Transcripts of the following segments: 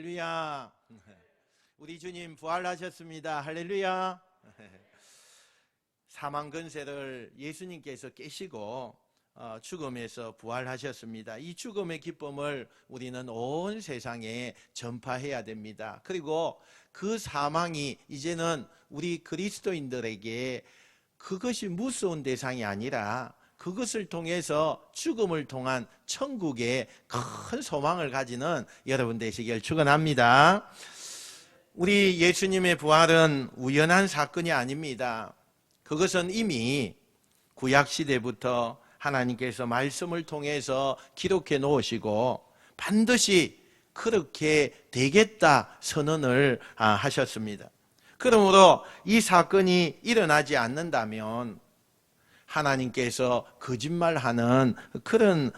할렐루야. 우리 주님 부활하셨습니다. 할렐루야. 사망 근세를 예수님께서 깨시고 죽음에서 부활하셨습니다. 이 죽음의 기쁨을 우리는 온 세상에 전파해야 됩니다. 그리고 그 사망이 이제는 우리 그리스도인들에게 그것이 무서운 대상이 아니라 그것을 통해서 죽음을 통한 천국의 큰 소망을 가지는 여러분 되시길 축원합니다. 우리 예수님의 부활은 우연한 사건이 아닙니다. 그것은 이미 구약시대부터 하나님께서 말씀을 통해서 기록해 놓으시고 반드시 그렇게 되겠다 선언을 하셨습니다. 그러므로 이 사건이 일어나지 않는다면 하나님께서 거짓말하는 그런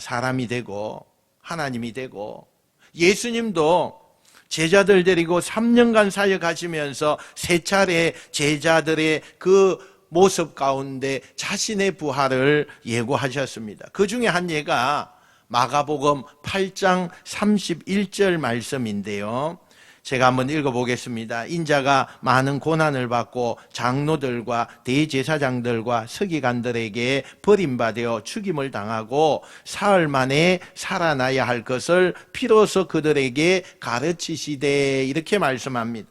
사람이 되고 하나님이 되고, 예수님도 제자들 데리고 3년간 사역하시면서 세 차례 제자들의 그 모습 가운데 자신의 부활을 예고하셨습니다. 그 중에 한 예가 마가복음 8장 31절 말씀인데요. 제가 한번 읽어보겠습니다. 인자가 많은 고난을 받고 장로들과 대제사장들과 서기관들에게 버림받아 죽임을 당하고 사흘 만에 살아나야 할 것을 비로소 그들에게 가르치시되, 이렇게 말씀합니다.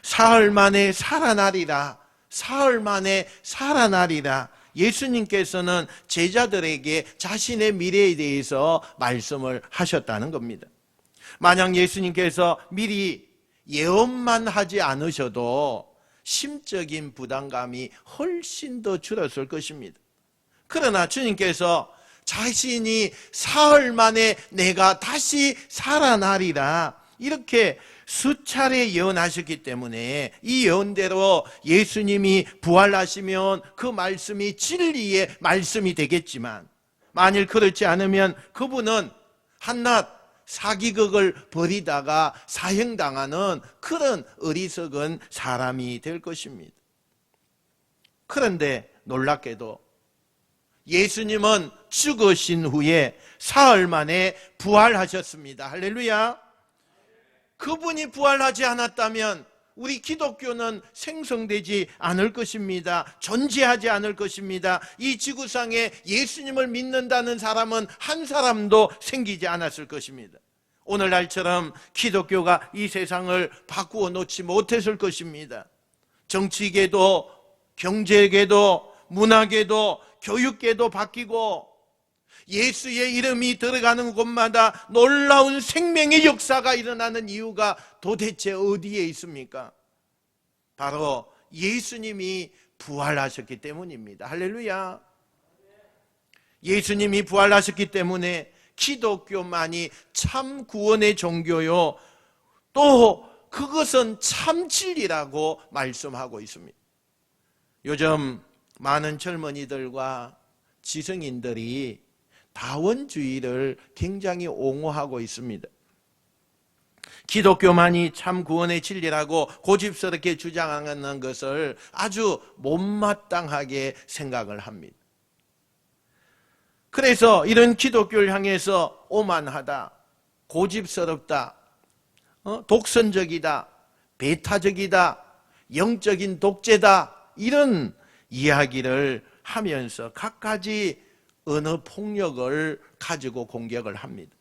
사흘 만에 살아나리라. 사흘 만에 살아나리라. 예수님께서는 제자들에게 자신의 미래에 대해서 말씀을 하셨다는 겁니다. 만약 예수님께서 미리 예언만 하지 않으셔도 심적인 부담감이 훨씬 더 줄었을 것입니다. 그러나 주님께서 자신이 사흘 만에 내가 다시 살아나리라 이렇게 수차례 예언하셨기 때문에 이 예언대로 예수님이 부활하시면 그 말씀이 진리의 말씀이 되겠지만, 만일 그렇지 않으면 그분은 한낱 사기극을 벌이다가 사형당하는 그런 어리석은 사람이 될 것입니다. 그런데 놀랍게도 예수님은 죽으신 후에 사흘 만에 부활하셨습니다. 할렐루야. 그분이 부활하지 않았다면 우리 기독교는 생성되지 않을 것입니다. 존재하지 않을 것입니다. 이 지구상에 예수님을 믿는다는 사람은 한 사람도 생기지 않았을 것입니다. 오늘날처럼 기독교가 이 세상을 바꾸어 놓지 못했을 것입니다. 정치계도 경제계도 문화계도 교육계도 바뀌고 예수의 이름이 들어가는 곳마다 놀라운 생명의 역사가 일어나는 이유가 도대체 어디에 있습니까? 바로 예수님이 부활하셨기 때문입니다. 할렐루야. 예수님이 부활하셨기 때문에 기독교만이 참 구원의 종교요, 또 그것은 참 진리라고 말씀하고 있습니다. 요즘 많은 젊은이들과 지성인들이 다원주의를 굉장히 옹호하고 있습니다. 기독교만이 참 구원의 진리라고 고집스럽게 주장하는 것을 아주 못마땅하게 생각을 합니다. 그래서 이런 기독교를 향해서 오만하다, 고집스럽다, 독선적이다, 배타적이다, 영적인 독재다, 이런 이야기를 하면서 갖가지 언어 폭력을 가지고 공격을 합니다.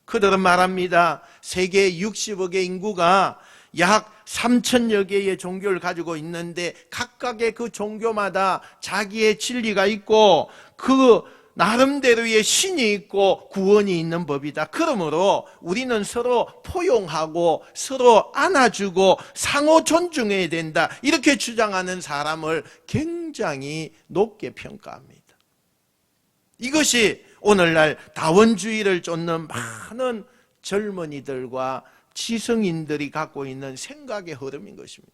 그들은 말합니다. 세계 60억의 인구가 약 3천여 개의 종교를 가지고 있는데 각각의 그 종교마다 자기의 진리가 있고 그 나름대로의 신이 있고 구원이 있는 법이다. 그러므로 우리는 서로 포용하고 서로 안아주고 상호 존중해야 된다. 이렇게 주장하는 사람을 굉장히 높게 평가합니다. 이것이 오늘날 다원주의를 쫓는 많은 젊은이들과 지성인들이 갖고 있는 생각의 흐름인 것입니다.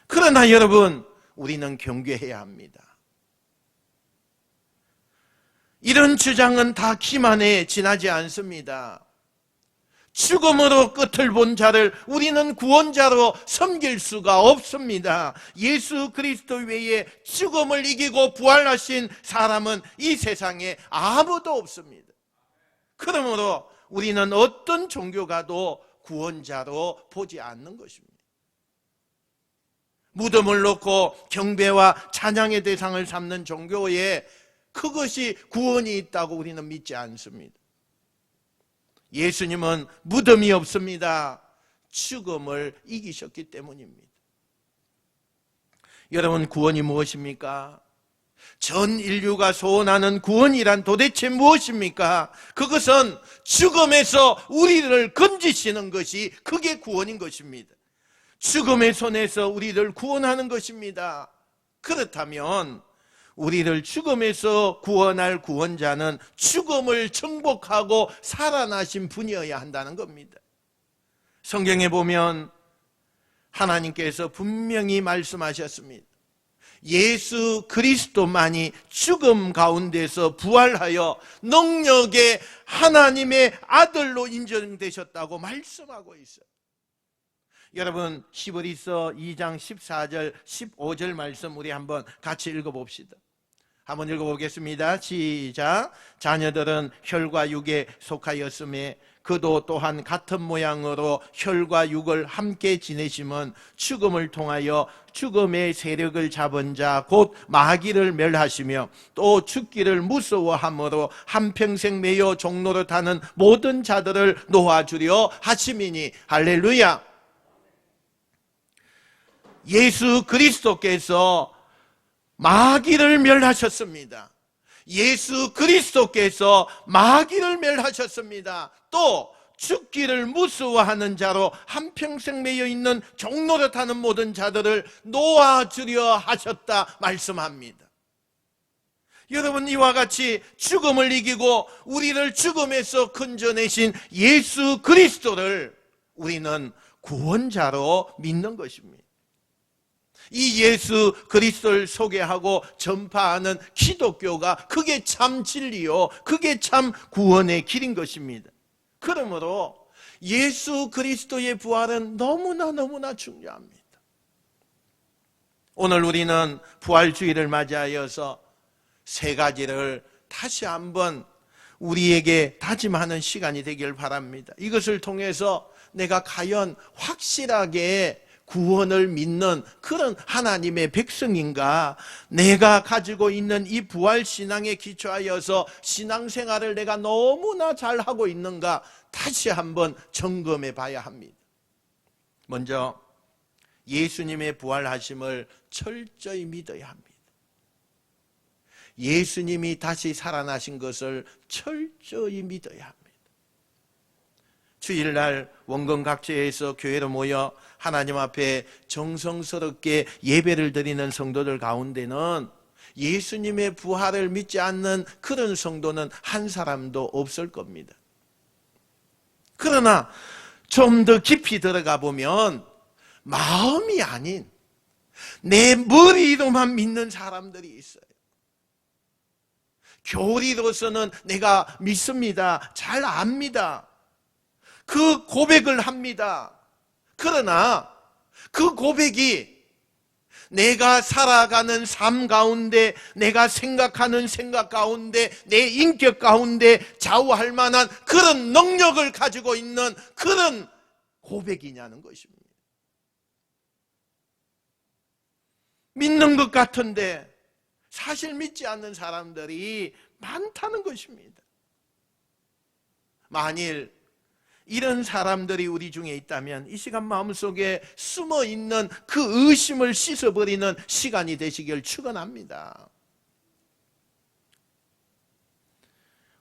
그러나 여러분, 우리는 경계해야 합니다. 이런 주장은 다 기만에 지나지 않습니다. 죽음으로 끝을 본 자를 우리는 구원자로 섬길 수가 없습니다. 예수 그리스도 외에 죽음을 이기고 부활하신 사람은 이 세상에 아무도 없습니다. 그러므로 우리는 어떤 종교 가도 구원자로 보지 않는 것입니다. 무덤을 놓고 경배와 찬양의 대상을 삼는 종교에 그것이 구원이 있다고 우리는 믿지 않습니다. 예수님은 무덤이 없습니다. 죽음을 이기셨기 때문입니다. 여러분, 구원이 무엇입니까? 전 인류가 소원하는 구원이란 도대체 무엇입니까? 그것은 죽음에서 우리를 건지시는 것이 그게 구원인 것입니다. 죽음의 손에서 우리를 구원하는 것입니다. 그렇다면 우리를 죽음에서 구원할 구원자는 죽음을 정복하고 살아나신 분이어야 한다는 겁니다. 성경에 보면 하나님께서 분명히 말씀하셨습니다. 예수 그리스도만이 죽음 가운데서 부활하여 능력의 하나님의 아들로 인정되셨다고 말씀하고 있어요. 여러분, 히브리서 2장 14절 15절 말씀 우리 한번 같이 읽어봅시다. 한번 읽어보겠습니다. 시작. 자녀들은 혈과 육에 속하였음에 그도 또한 같은 모양으로 혈과 육을 함께 지내심은 죽음을 통하여 죽음의 세력을 잡은 자 곧 마귀를 멸하시며 또 죽기를 무서워함으로 한평생 매여 종노릇하는 모든 자들을 놓아주려 하심이니. 할렐루야. 예수 그리스도께서 마귀를 멸하셨습니다. 예수 그리스도께서 마귀를 멸하셨습니다. 또 죽기를 무서워하는 자로 한평생 매여 있는 종노릇하는 모든 자들을 놓아주려 하셨다 말씀합니다. 여러분, 이와 같이 죽음을 이기고 우리를 죽음에서 건져내신 예수 그리스도를 우리는 구원자로 믿는 것입니다. 이 예수 그리스도를 소개하고 전파하는 기독교가 그게 참 진리요, 그게 참 구원의 길인 것입니다. 그러므로 예수 그리스도의 부활은 너무나 중요합니다. 오늘 우리는 부활주의를 맞이하여서 세 가지를 다시 한번 우리에게 다짐하는 시간이 되길 바랍니다. 이것을 통해서 내가 과연 확실하게 구원을 믿는 그런 하나님의 백성인가, 내가 가지고 있는 이 부활신앙에 기초하여서 신앙생활을 내가 너무나 잘하고 있는가 다시 한번 점검해 봐야 합니다. 먼저 예수님의 부활하심을 철저히 믿어야 합니다. 예수님이 다시 살아나신 것을 철저히 믿어야 합니다. 주일날 원건 각지에서 교회로 모여 하나님 앞에 정성스럽게 예배를 드리는 성도들 가운데는 예수님의 부활을 믿지 않는 그런 성도는 한 사람도 없을 겁니다. 그러나 좀 더 깊이 들어가 보면 마음이 아닌 내 머리로만 믿는 사람들이 있어요. 교리로서는 내가 믿습니다, 잘 압니다, 그 고백을 합니다. 그러나 그 고백이 내가 살아가는 삶 가운데, 내가 생각하는 생각 가운데, 내 인격 가운데 좌우할 만한 그런 능력을 가지고 있는 그런 고백이냐는 것입니다. 믿는 것 같은데 사실 믿지 않는 사람들이 많다는 것입니다. 만일 이런 사람들이 우리 중에 있다면 이 시간 마음속에 숨어있는 그 의심을 씻어버리는 시간이 되시길 축원합니다.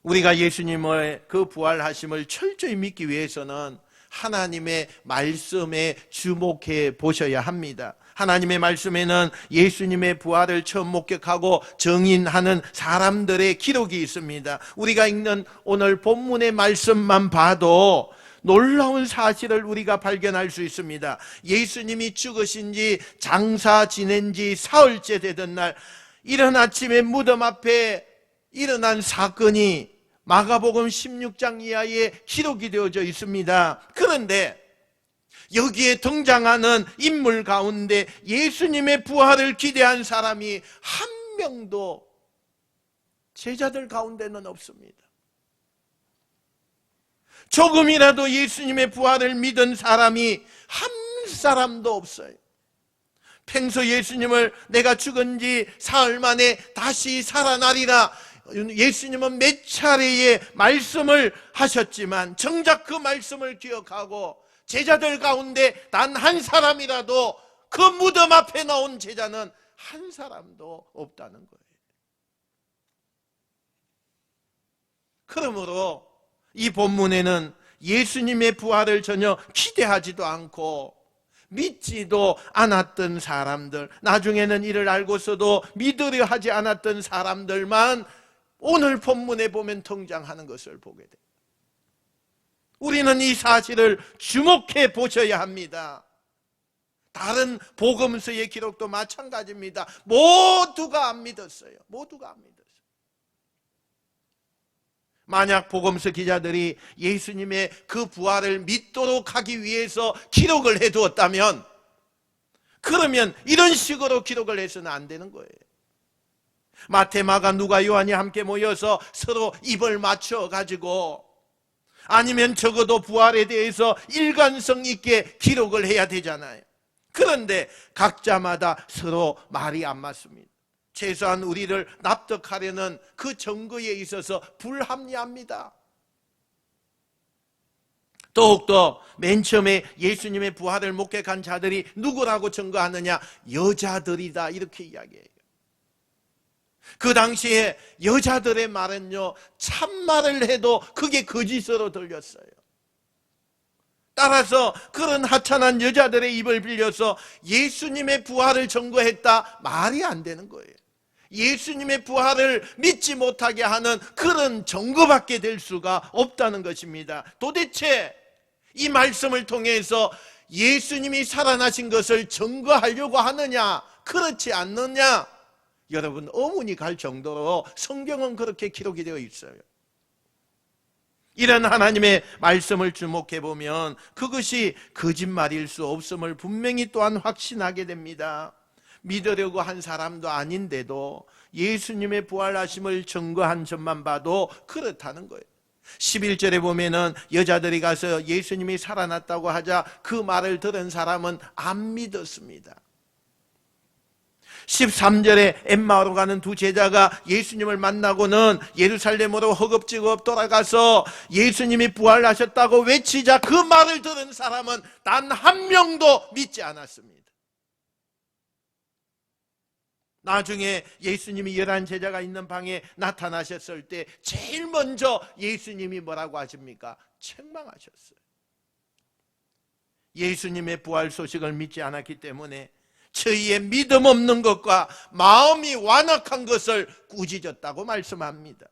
우리가 예수님의 그 부활하심을 철저히 믿기 위해서는 하나님의 말씀에 주목해 보셔야 합니다. 하나님의 말씀에는 예수님의 부활을 처음 목격하고 증인하는 사람들의 기록이 있습니다. 우리가 읽는 오늘 본문의 말씀만 봐도 놀라운 사실을 우리가 발견할 수 있습니다. 예수님이 죽으신 지 장사 지낸 지 사흘째 되던 날, 이른 아침에 무덤 앞에 일어난 사건이 마가복음 16장 이하에 기록이 되어져 있습니다. 그런데 여기에 등장하는 인물 가운데 예수님의 부활을 기대한 사람이 한 명도 제자들 가운데는 없습니다. 조금이라도 예수님의 부활을 믿은 사람이 한 사람도 없어요. 평소 예수님을 내가 죽은 지 사흘 만에 다시 살아나리라, 예수님은 몇 차례의 말씀을 하셨지만 정작 그 말씀을 기억하고 제자들 가운데 단 한 사람이라도 그 무덤 앞에 나온 제자는 한 사람도 없다는 거예요. 그러므로 이 본문에는 예수님의 부활을 전혀 기대하지도 않고 믿지도 않았던 사람들, 나중에는 이를 알고서도 믿으려 하지 않았던 사람들만 오늘 본문에 보면 등장하는 것을 보게 돼요. 우리는 이 사실을 주목해 보셔야 합니다. 다른 복음서의 기록도 마찬가지입니다. 모두가 안 믿었어요. 모두가 안 믿었어요. 만약 복음서 기자들이 예수님의 그 부활을 믿도록 하기 위해서 기록을 해두었다면, 그러면 이런 식으로 기록을 해서는 안 되는 거예요. 마태, 마가, 누가, 요한이 함께 모여서 서로 입을 맞춰가지고, 아니면 적어도 부활에 대해서 일관성 있게 기록을 해야 되잖아요. 그런데 각자마다 서로 말이 안 맞습니다. 최소한 우리를 납득하려는 그 증거에 있어서 불합리합니다. 더욱더 맨 처음에 예수님의 부활을 목격한 자들이 누구라고 증거하느냐? 여자들이다, 이렇게 이야기해요. 그 당시에 여자들의 말은요, 참말을 해도 그게 거짓으로 들렸어요. 따라서 그런 하찮은 여자들의 입을 빌려서 예수님의 부활을 증거했다, 말이 안 되는 거예요. 예수님의 부활을 믿지 못하게 하는 그런 증거밖에 될 수가 없다는 것입니다. 도대체 이 말씀을 통해서 예수님이 살아나신 것을 증거하려고 하느냐, 그렇지 않느냐, 여러분 의문이 갈 정도로 성경은 그렇게 기록이 되어 있어요. 이런 하나님의 말씀을 주목해 보면 그것이 거짓말일 수 없음을 분명히 또한 확신하게 됩니다. 믿으려고 한 사람도 아닌데도 예수님의 부활하심을 증거한 점만 봐도 그렇다는 거예요. 11절에 보면은 여자들이 가서 예수님이 살아났다고 하자 그 말을 들은 사람은 안 믿었습니다. 13절에 엠마오로 가는 두 제자가 예수님을 만나고는 예루살렘으로 허겁지겁 돌아가서 예수님이 부활하셨다고 외치자 그 말을 들은 사람은 단 한 명도 믿지 않았습니다. 나중에 예수님이 11제자가 있는 방에 나타나셨을 때 제일 먼저 예수님이 뭐라고 하십니까? 책망하셨어요. 예수님의 부활 소식을 믿지 않았기 때문에 저희의 믿음 없는 것과 마음이 완악한 것을 꾸짖었다고 말씀합니다.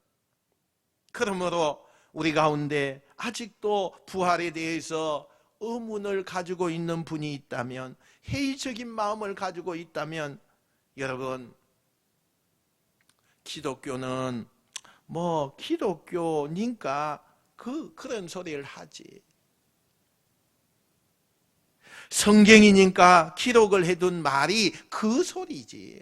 그러므로 우리 가운데 아직도 부활에 대해서 의문을 가지고 있는 분이 있다면, 회의적인 마음을 가지고 있다면, 여러분, 기독교는 기독교니까 그런 소리를 하지, 성경이니까 기록을 해둔 말이 그 소리지,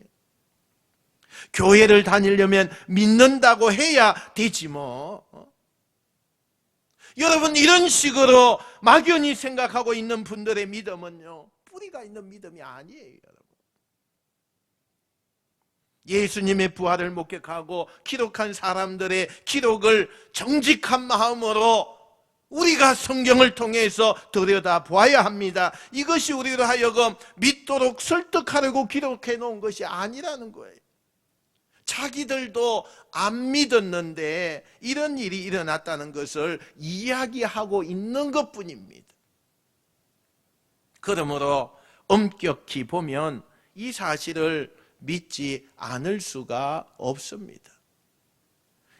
교회를 다니려면 믿는다고 해야 되지 뭐. 여러분, 이런 식으로 막연히 생각하고 있는 분들의 믿음은요, 뿌리가 있는 믿음이 아니에요. 여러분, 예수님의 부활을 목격하고 기록한 사람들의 기록을 정직한 마음으로 우리가 성경을 통해서 들여다보아야 합니다. 이것이 우리로 하여금 믿도록 설득하려고 기록해 놓은 것이 아니라는 거예요. 자기들도 안 믿었는데 이런 일이 일어났다는 것을 이야기하고 있는 것뿐입니다. 그러므로 엄격히 보면 이 사실을 믿지 않을 수가 없습니다.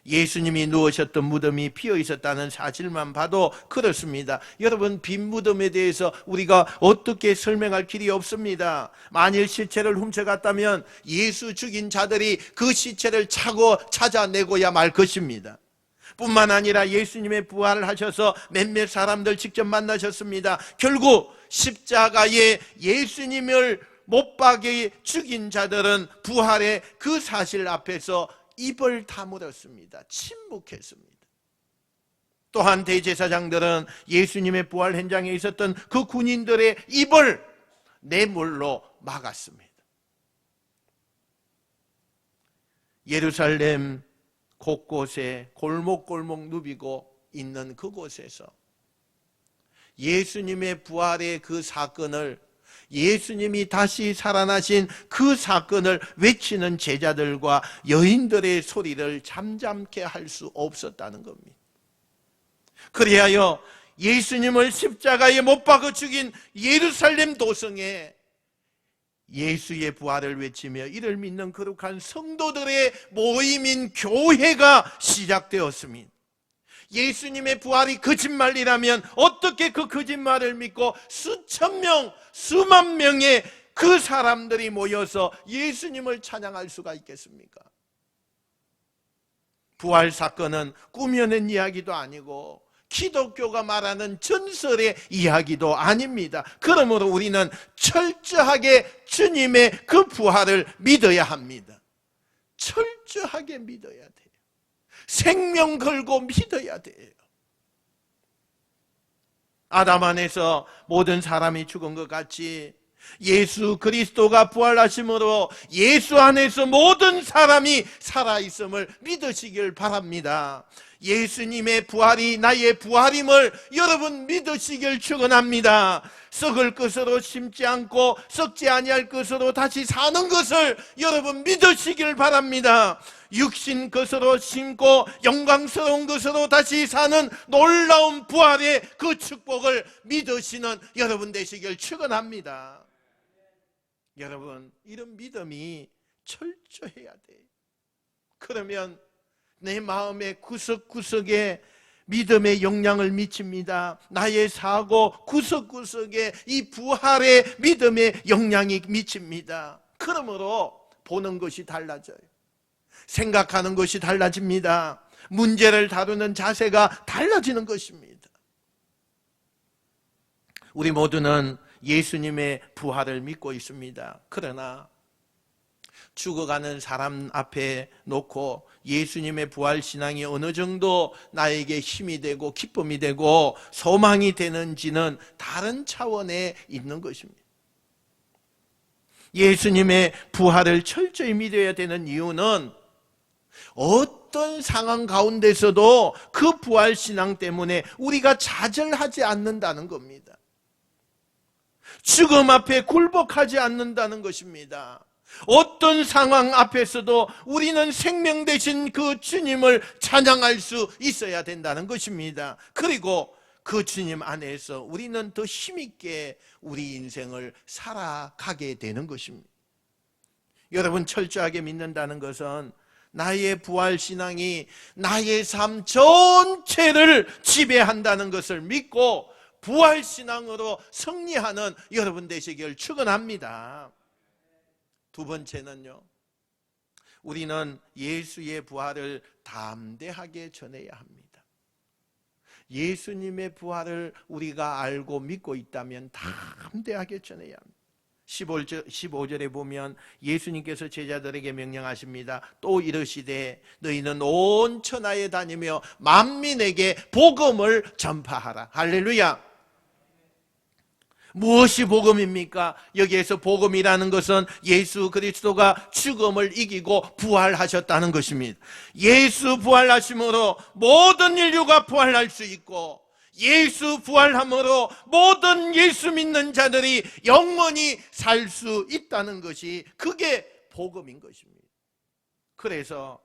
예수님이 누우셨던 무덤이 비어 있었다는 사실만 봐도 그렇습니다. 여러분, 빈 무덤에 대해서 우리가 어떻게 설명할 길이 없습니다. 만일 시체를 훔쳐갔다면 예수 죽인 자들이 그 시체를 차고 찾아내고야 말 것입니다. 뿐만 아니라 예수님의 부활을 하셔서 몇몇 사람들 직접 만나셨습니다. 결국 십자가에 예수님을 못 박여 죽인 자들은 부활의 그 사실 앞에서 입을 다물었습니다. 침묵했습니다. 또한 대제사장들은 예수님의 부활 현장에 있었던 그 군인들의 입을 뇌물로 막았습니다. 예루살렘 곳곳에 골목골목 누비고 있는 그곳에서 예수님의 부활의 그 사건을, 예수님이 다시 살아나신 그 사건을 외치는 제자들과 여인들의 소리를 잠잠케 할 수 없었다는 겁니다. 그리하여 예수님을 십자가에 못 박아 죽인 예루살렘 도성에 예수의 부활을 외치며 이를 믿는 거룩한 성도들의 모임인 교회가 시작되었습니다. 예수님의 부활이 거짓말이라면 어떻게 그 거짓말을 믿고 수천 명, 수만 명의 그 사람들이 모여서 예수님을 찬양할 수가 있겠습니까? 부활 사건은 꾸며낸 이야기도 아니고 기독교가 말하는 전설의 이야기도 아닙니다. 그러므로 우리는 철저하게 주님의 그 부활을 믿어야 합니다. 철저하게 믿어야 돼요. 생명 걸고 믿어야 돼요. 아담 안에서 모든 사람이 죽은 것 같이 예수 그리스도가 부활하심으로 예수 안에서 모든 사람이 살아있음을 믿으시길 바랍니다. 예수님의 부활이 나의 부활임을 여러분 믿으시길 축원합니다. 썩을 것으로 심지 않고 썩지 아니할 것으로 다시 사는 것을 여러분 믿으시길 바랍니다. 육신 것으로 심고 영광스러운 것으로 다시 사는 놀라운 부활의 그 축복을 믿으시는 여러분 되시길 축원합니다. 여러분, 이런 믿음이 철저해야 돼요. 그러면 내 마음의 구석구석에 믿음의 영향을 미칩니다. 나의 사고 구석구석에 이 부활의 믿음의 영향이 미칩니다. 그러므로 보는 것이 달라져요. 생각하는 것이 달라집니다. 문제를 다루는 자세가 달라지는 것입니다. 우리 모두는 예수님의 부활을 믿고 있습니다. 그러나 죽어가는 사람 앞에 놓고 예수님의 부활 신앙이 어느 정도 나에게 힘이 되고 기쁨이 되고 소망이 되는지는 다른 차원에 있는 것입니다. 예수님의 부활을 철저히 믿어야 되는 이유는 어떤 상황 가운데서도 그 부활 신앙 때문에 우리가 좌절하지 않는다는 겁니다. 죽음 앞에 굴복하지 않는다는 것입니다. 어떤 상황 앞에서도 우리는 생명 되신 그 주님을 찬양할 수 있어야 된다는 것입니다. 그리고 그 주님 안에서 우리는 더 힘있게 우리 인생을 살아가게 되는 것입니다. 여러분, 철저하게 믿는다는 것은 나의 부활 신앙이 나의 삶 전체를 지배한다는 것을 믿고 부활 신앙으로 승리하는 여러분 되시길 축원합니다. 두 번째는요, 우리는 예수의 부활을 담대하게 전해야 합니다. 예수님의 부활을 우리가 알고 믿고 있다면 담대하게 전해야 합니다. 15절에 보면 예수님께서 제자들에게 명령하십니다. 또 이르시되 너희는 온 천하에 다니며 만민에게 복음을 전파하라. 할렐루야. 무엇이 복음입니까? 여기에서 복음이라는 것은 예수 그리스도가 죽음을 이기고 부활하셨다는 것입니다. 예수 부활하심으로 모든 인류가 부활할 수 있고 예수 부활함으로 모든 예수 믿는 자들이 영원히 살 수 있다는 것이 그게 복음인 것입니다. 그래서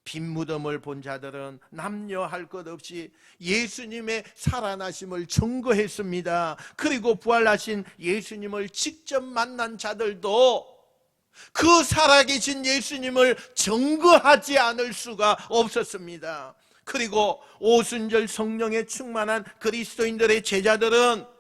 빈 무덤을 본 자들은 남녀할 것 없이 예수님의 살아나심을 증거했습니다. 그리고 부활하신 예수님을 직접 만난 자들도 그 살아계신 예수님을 증거하지 않을 수가 없었습니다. 그리고 오순절 성령에 충만한 그리스도인들의 제자들은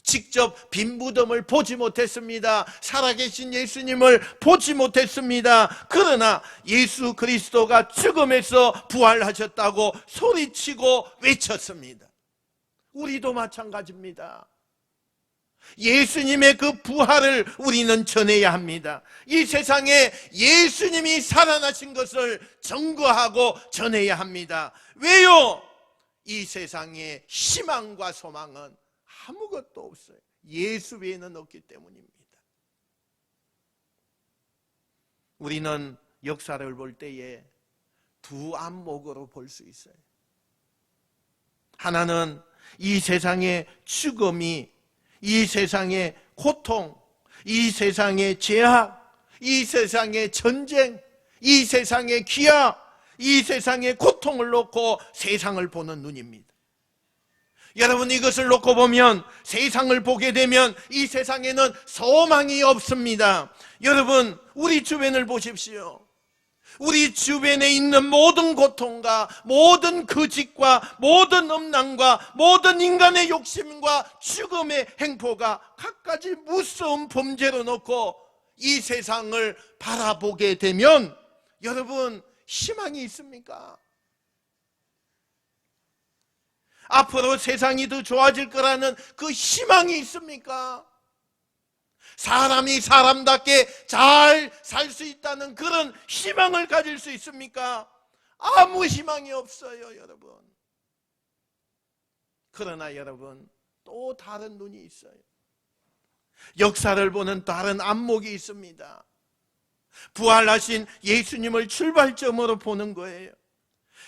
직접 빈 무덤을 보지 못했습니다. 살아계신 예수님을 보지 못했습니다. 그러나 예수 그리스도가 죽음에서 부활하셨다고 소리치고 외쳤습니다. 우리도 마찬가지입니다. 예수님의 그 부활을 우리는 전해야 합니다. 이 세상에 예수님이 살아나신 것을 증거하고 전해야 합니다. 왜요? 이 세상에 희망과 소망은 아무것도 없어요. 예수 외에는 없기 때문입니다. 우리는 역사를 볼 때에 두 안목으로 볼 수 있어요. 하나는 이 세상의 죽음이, 이 세상의 고통, 이 세상의 죄악, 이 세상의 전쟁, 이 세상의 기아, 이 세상의 고통을 놓고 세상을 보는 눈입니다. 여러분, 이것을 놓고 보면, 세상을 보게 되면 이 세상에는 소망이 없습니다. 여러분, 우리 주변을 보십시오. 우리 주변에 있는 모든 고통과 모든 거짓과 모든 음란과 모든 인간의 욕심과 죽음의 행포가 갖가지 무서운 범죄로 놓고 이 세상을 바라보게 되면 여러분, 희망이 있습니까? 앞으로 세상이 더 좋아질 거라는 그 희망이 있습니까? 사람이 사람답게 잘 살 수 있다는 그런 희망을 가질 수 있습니까? 아무 희망이 없어요, 여러분. 그러나 여러분, 또 다른 눈이 있어요. 역사를 보는 다른 안목이 있습니다. 부활하신 예수님을 출발점으로 보는 거예요.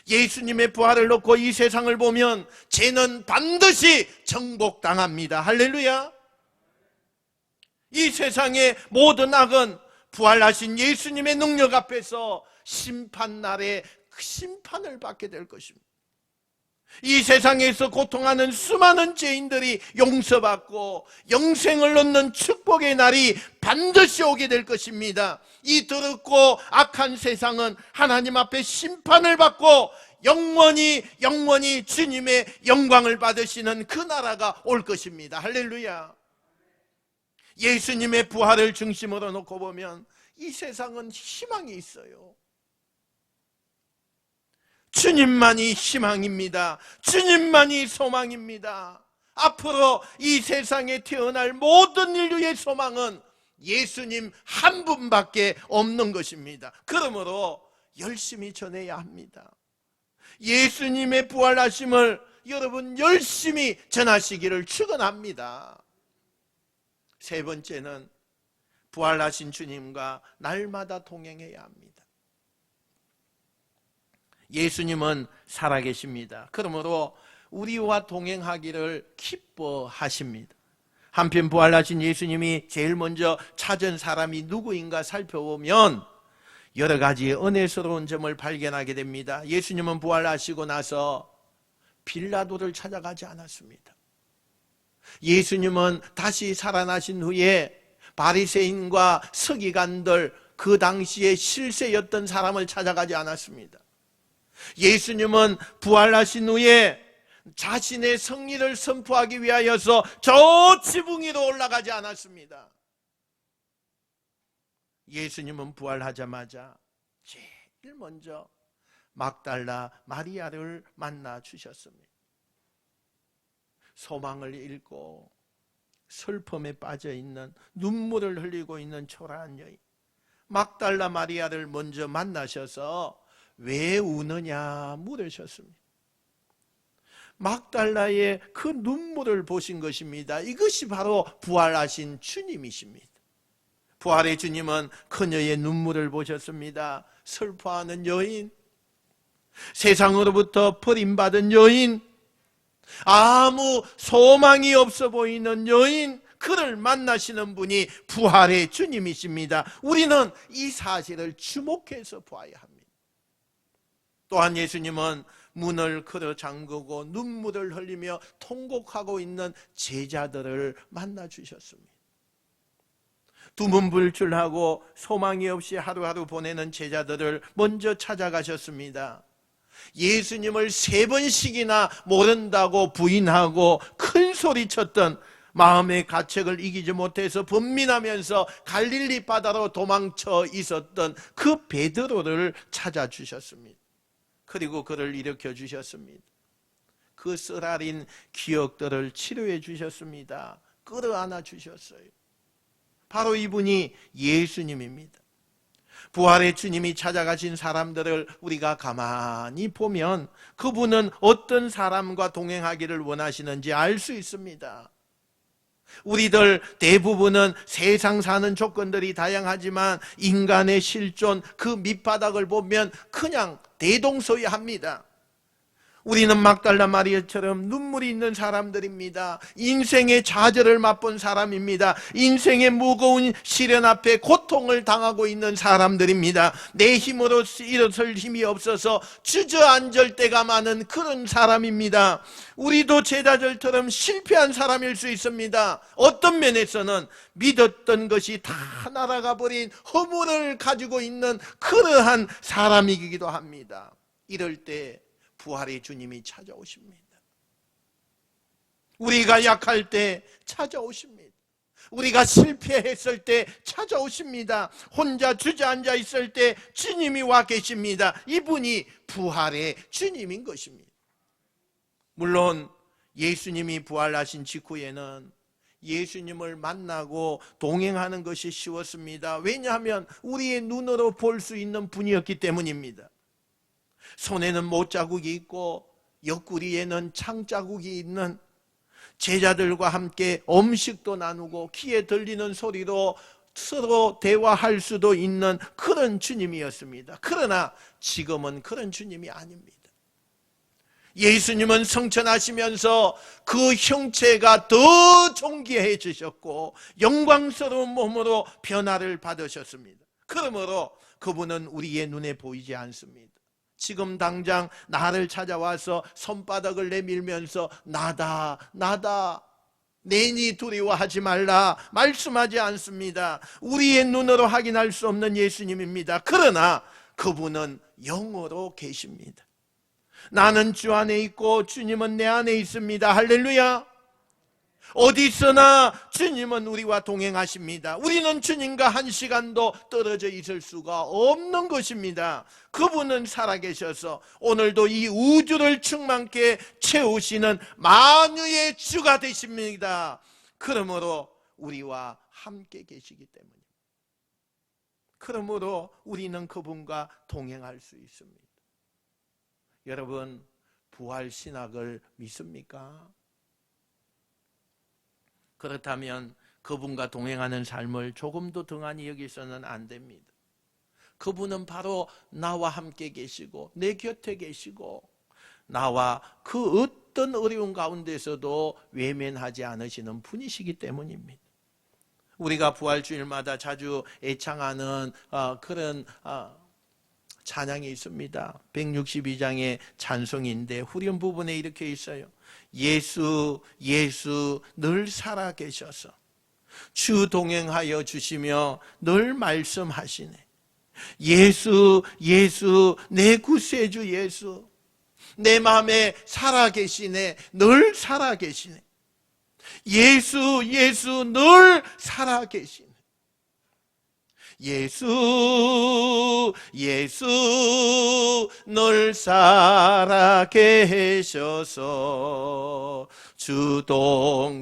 예수님의 부활을 놓고 이 세상을 보면 죄는 반드시 정복당합니다. 할렐루야. 이 세상의 모든 악은 부활하신 예수님의 능력 앞에서 심판날에 심판을 받게 될 것입니다. 이 세상에서 고통하는 수많은 죄인들이 용서받고 영생을 얻는 축복의 날이 반드시 오게 될 것입니다. 이 더럽고 악한 세상은 하나님 앞에 심판을 받고 영원히 주님의 영광을 받으시는 그 나라가 올 것입니다. 할렐루야. 예수님의 부활을 중심으로 놓고 보면 이 세상은 희망이 있어요. 주님만이 희망입니다. 주님만이 소망입니다. 앞으로 이 세상에 태어날 모든 인류의 소망은 예수님 한 분밖에 없는 것입니다. 그러므로 열심히 전해야 합니다. 예수님의 부활하심을 여러분 열심히 전하시기를 축원합니다. 세 번째는 부활하신 주님과 날마다 동행해야 합니다. 예수님은 살아계십니다. 그러므로 우리와 동행하기를 기뻐하십니다. 한편 부활하신 예수님이 제일 먼저 찾은 사람이 누구인가 살펴보면 여러 가지 은혜스러운 점을 발견하게 됩니다. 예수님은 부활하시고 나서 빌라도를 찾아가지 않았습니다. 예수님은 다시 살아나신 후에 바리새인과 서기관들, 그 당시에 실세였던 사람을 찾아가지 않았습니다. 예수님은 부활하신 후에 자신의 승리를 선포하기 위하여서 저 지붕 위로 올라가지 않았습니다. 예수님은 부활하자마자 제일 먼저 막달라 마리아를 만나 주셨습니다. 소망을 잃고 슬픔에 빠져 있는, 눈물을 흘리고 있는 초라한 여인 막달라 마리아를 먼저 만나셔서 왜 우느냐 물으셨습니다. 막달라의 그 눈물을 보신 것입니다. 이것이 바로 부활하신 주님이십니다. 부활의 주님은 그녀의 눈물을 보셨습니다. 슬퍼하는 여인, 세상으로부터 버림받은 여인, 아무 소망이 없어 보이는 여인, 그를 만나시는 분이 부활의 주님이십니다. 우리는 이 사실을 주목해서 보아야 합니다. 또한 예수님은 문을 걸어 잠그고 눈물을 흘리며 통곡하고 있는 제자들을 만나 주셨습니다. 두문불출하고 소망이 없이 하루하루 보내는 제자들을 먼저 찾아가셨습니다. 예수님을 3번씩이나 모른다고 부인하고 큰 소리 쳤던, 마음의 가책을 이기지 못해서 번민하면서 갈릴리 바다로 도망쳐 있었던 그 베드로를 찾아주셨습니다. 그리고 그를 일으켜 주셨습니다. 그 쓰라린 기억들을 치료해 주셨습니다. 끌어안아 주셨어요. 바로 이분이 예수님입니다. 부활의 주님이 찾아가신 사람들을 우리가 가만히 보면 그분은 어떤 사람과 동행하기를 원하시는지 알 수 있습니다. 우리들 대부분은 세상 사는 조건들이 다양하지만 인간의 실존 그 밑바닥을 보면 그냥 대동소이합니다. 우리는 막달라 마리아처럼 눈물이 있는 사람들입니다. 인생의 좌절을 맛본 사람입니다. 인생의 무거운 시련 앞에 고통을 당하고 있는 사람들입니다. 내 힘으로 일어설 힘이 없어서 주저앉을 때가 많은 그런 사람입니다. 우리도 제자들처럼 실패한 사람일 수 있습니다. 어떤 면에서는 믿었던 것이 다 날아가 버린 허물을 가지고 있는 그러한 사람이기도 합니다. 이럴 때 부활의 주님이 찾아오십니다. 우리가 약할 때 찾아오십니다. 우리가 실패했을 때 찾아오십니다. 혼자 주저앉아 있을 때 주님이 와 계십니다. 이분이 부활의 주님인 것입니다. 물론 예수님이 부활하신 직후에는 예수님을 만나고 동행하는 것이 쉬웠습니다. 왜냐하면 우리의 눈으로 볼 수 있는 분이었기 때문입니다. 손에는 못자국이 있고 옆구리에는 창자국이 있는, 제자들과 함께 음식도 나누고 귀에 들리는 소리로 서로 대화할 수도 있는 그런 주님이었습니다. 그러나 지금은 그런 주님이 아닙니다. 예수님은 성천하시면서 그 형체가 더 존귀해지셨고 영광스러운 몸으로 변화를 받으셨습니다. 그러므로 그분은 우리의 눈에 보이지 않습니다. 지금 당장 나를 찾아와서 손바닥을 내밀면서 나다 나다 내니 두려워하지 말라 말씀하지 않습니다. 우리의 눈으로 확인할 수 없는 예수님입니다. 그러나 그분은 영으로 계십니다. 나는 주 안에 있고 주님은 내 안에 있습니다. 할렐루야. 어디 있으나 주님은 우리와 동행하십니다. 우리는 주님과 한 시간도 떨어져 있을 수가 없는 것입니다. 그분은 살아계셔서 오늘도 이 우주를 충만케 채우시는 만유의 주가 되십니다. 그러므로 우리와 함께 계시기 때문입니다. 그러므로 우리는 그분과 동행할 수 있습니다. 여러분, 부활 신학을 믿습니까? 그렇다면 그분과 동행하는 삶을 조금도 등한히 여기서는 안 됩니다. 그분은 바로 나와 함께 계시고 내 곁에 계시고 나와 그 어떤 어려운 가운데서도 외면하지 않으시는 분이시기 때문입니다. 우리가 부활주일마다 자주 애창하는 그런 찬양이 있습니다. 162장의 찬송인데 후렴 부분에 이렇게 있어요. 예수 예수 늘 살아계셔서 주 동행하여 주시며 늘 말씀하시네. 예수 예수 내 구세주 예수 내 마음에 살아계시네. 늘 살아계시네. 예수 예수 늘 살아계시네. 예수 예수 늘 살아계셔서 주 동행하여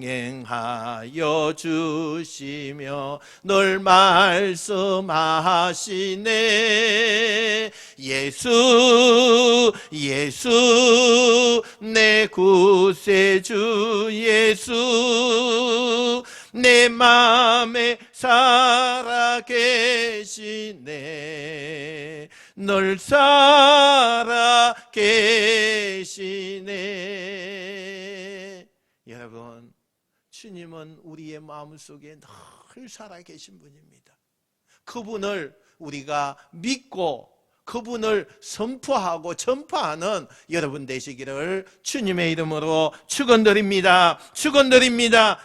주시며 늘 말씀하시네. 예수 예수 내 구세주 예수 내 맘에 살아계시네. 늘 살아계시네. 여러분, 주님은 우리의 마음속에 늘 살아계신 분입니다. 그분을 우리가 믿고 그분을 선포하고 전파하는 여러분 되시기를 주님의 이름으로 축원드립니다. 축원드립니다.